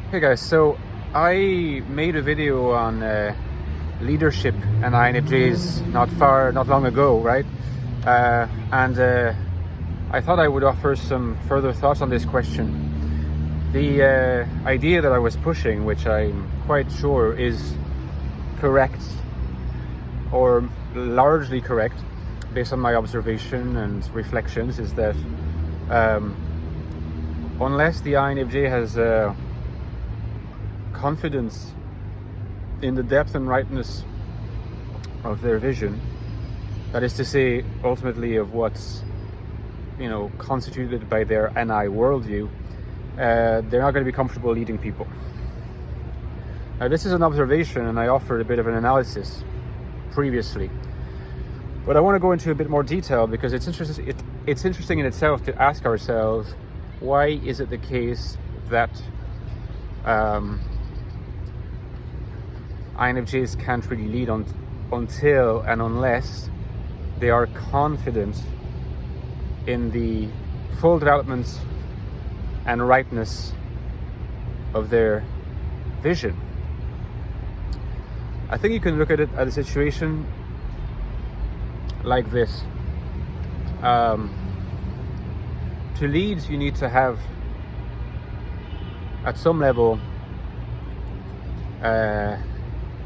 Hey guys, so I made a video on leadership and INFJs not long ago, right? And I thought I would offer some further thoughts on this question. The idea that I was pushing, which I'm quite sure is correct or largely correct based on my observation and reflections, is that unless the INFJ has confidence in the depth and rightness of their vision, that is to say, ultimately of what's constituted by their NI worldview, they're not going to be comfortable leading people. Now, this is an observation, and I offered a bit of an analysis previously, but I want to go into a bit more detail because it's interesting in itself to ask ourselves, why is it the case that INFJs can't really lead until and unless they are confident in the full development and rightness of their vision. I think you can look at it at a situation like this. To lead, you need to have, at some level,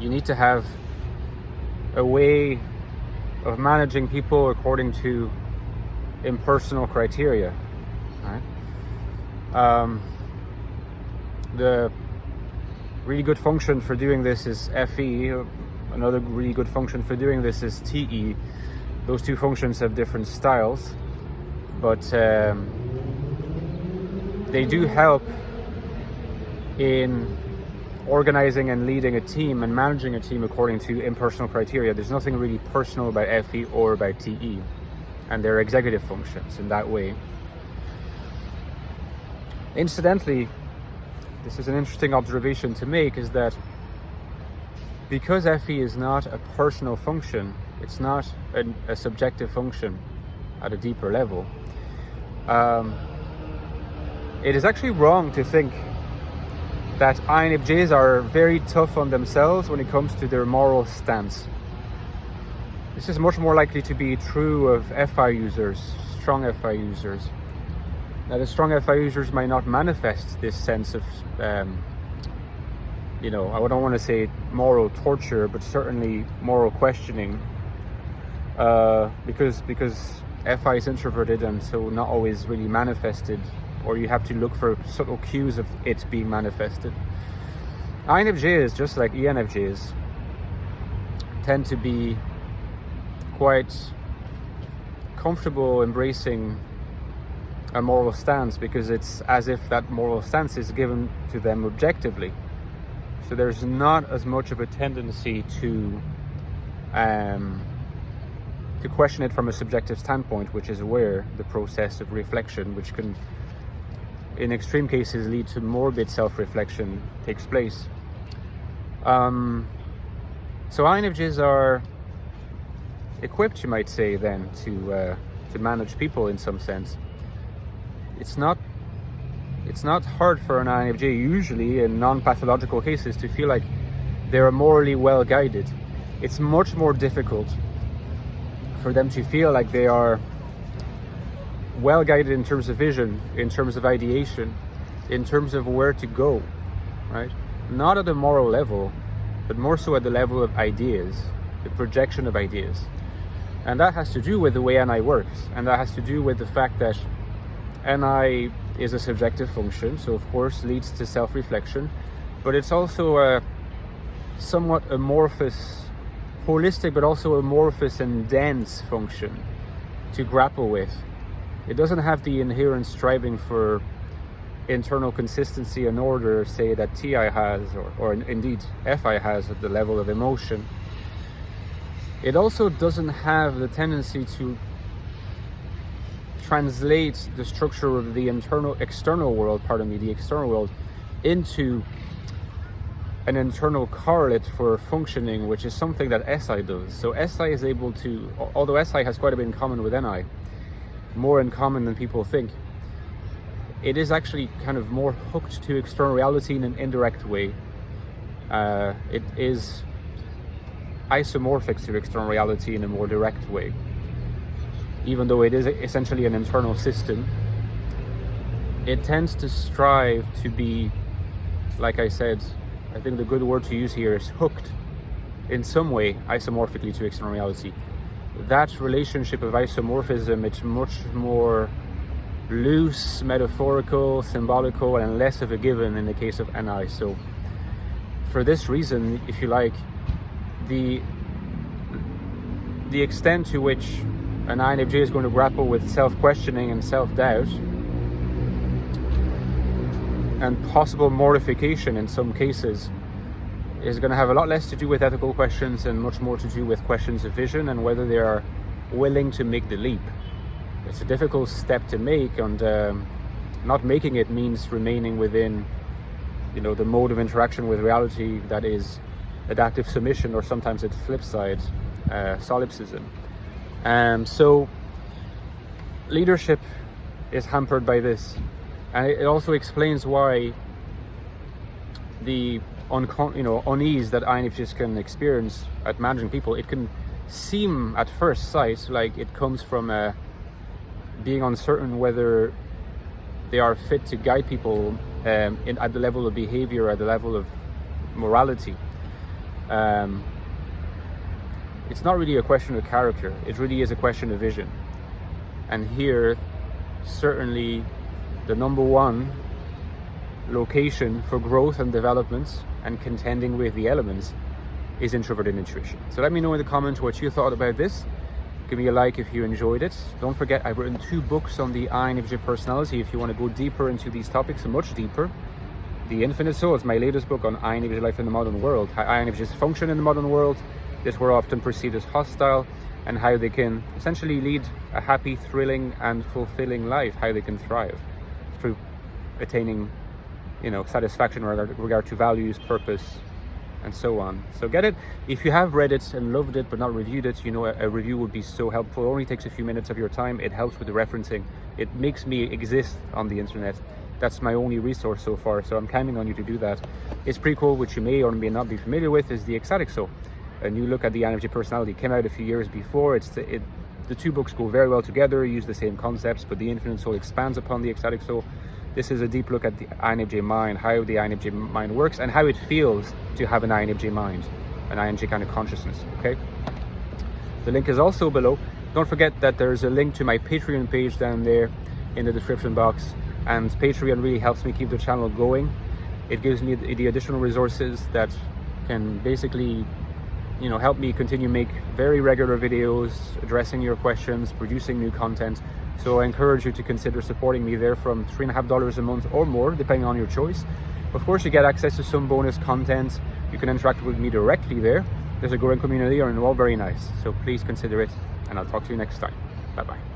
you need to have a way of managing people according to impersonal criteria, right? The really good function for doing this is FE. Another really good function for doing this is TE. Those two functions have different styles, but they do help in organizing and leading a team and managing a team according to impersonal criteria. There's nothing really personal about FE or about TE, and they're executive functions in that way. Incidentally, this is an interesting observation to make, is that because FE is not a personal function, it's not a subjective function at a deeper level, it is actually wrong to think that INFJs are very tough on themselves when it comes to their moral stance. This is much more likely to be true of FI users, strong FI users. Now, the strong FI users might not manifest this sense of, I don't want to say moral torture, but certainly moral questioning, because FI is introverted and so not always really manifested, or you have to look for subtle cues of it being manifested. INFJs, just like ENFJs, tend to be quite comfortable embracing a moral stance because it's as if that moral stance is given to them objectively. So there's not as much of a tendency to question it from a subjective standpoint, which is where the process of reflection, which can in extreme cases lead to morbid self-reflection, takes place. So INFJs are equipped, you might say, then to manage people in some sense. It's not hard for an INFJ, usually in non-pathological cases, to feel like they're morally well guided. It's much more difficult for them to feel like they are well guided in terms of vision, in terms of ideation, in terms of where to go, right? Not at a moral level, but more so at the level of ideas, the projection of ideas. And that has to do with the way NI works, and that has to do with the fact that NI is a subjective function, so of course leads to self-reflection, but it's also a somewhat amorphous, holistic, but also amorphous and dense function to grapple with. It doesn't have the inherent striving for internal consistency and order, say, that TI has, or indeed FI has at the level of emotion. It also doesn't have the tendency to translate the structure of the external world, into an internal correlate for functioning, which is something that SI does. So SI is able to, although SI has quite a bit in common with NI, more in common than people think, it is actually kind of more hooked to external reality in an indirect way. It is isomorphic to external reality in a more direct way. Even though it is essentially an internal system, it tends to strive to be, like I said, I think the good word to use here is hooked in some way isomorphically to external reality. That relationship of isomorphism, it's much more loose, metaphorical, symbolical, and less of a given in the case of NI. So for this reason, if you like, the extent to which an INFJ is going to grapple with self-questioning and self-doubt and possible mortification in some cases is going to have a lot less to do with ethical questions and much more to do with questions of vision and whether they are willing to make the leap. It's a difficult step to make, and not making it means remaining within, the mode of interaction with reality that is adaptive submission, or sometimes its flip side, solipsism. So leadership is hampered by this, and it also explains why the unease that INFJs can experience at managing people. It can seem at first sight like it comes from being uncertain whether they are fit to guide people at the level of behavior, at the level of morality. It's not really a question of character, it really is a question of vision. And here, certainly the number one location for growth and development and contending with the elements is introverted intuition. So let me know in the comments what you thought about this. Give me a like if you enjoyed it. Don't forget, I've written 2 books on the INFJ personality if you want to go deeper into these topics, much deeper. The Infinite Soul is my latest book on INFJ life in the modern world, how INFJs function in the modern world, that we're often perceived as hostile, and how they can essentially lead a happy, thrilling, and fulfilling life, how they can thrive through attaining, satisfaction in regard to values, purpose, and so on. So get it. If you have read it and loved it but not reviewed it, a review would be so helpful. It only takes a few minutes of your time. It helps with the referencing. It makes me exist on the internet. That's my only resource so far, so I'm counting on you to do that. It's pretty cool. Which you may or may not be familiar with is the Ecstatic Soul, a new look at the INFJ personality. It came out a few years before. The 2 books go very well together, use the same concepts, but the Infinite Soul expands upon the Ecstatic Soul. This is a deep look at the INFJ mind, how the INFJ mind works, and how it feels to have an INFJ mind, an INFJ kind of consciousness, okay? The link is also below. Don't forget that there's a link to my Patreon page down there in the description box, and Patreon really helps me keep the channel going. It gives me the additional resources that can basically, help me continue make very regular videos, addressing your questions, producing new content. So I encourage you to consider supporting me there from $3.50 a month or more, depending on your choice. Of course, you get access to some bonus content. You can interact with me directly there. There's a growing community, and all very nice. So please consider it, and I'll talk to you next time. Bye-bye.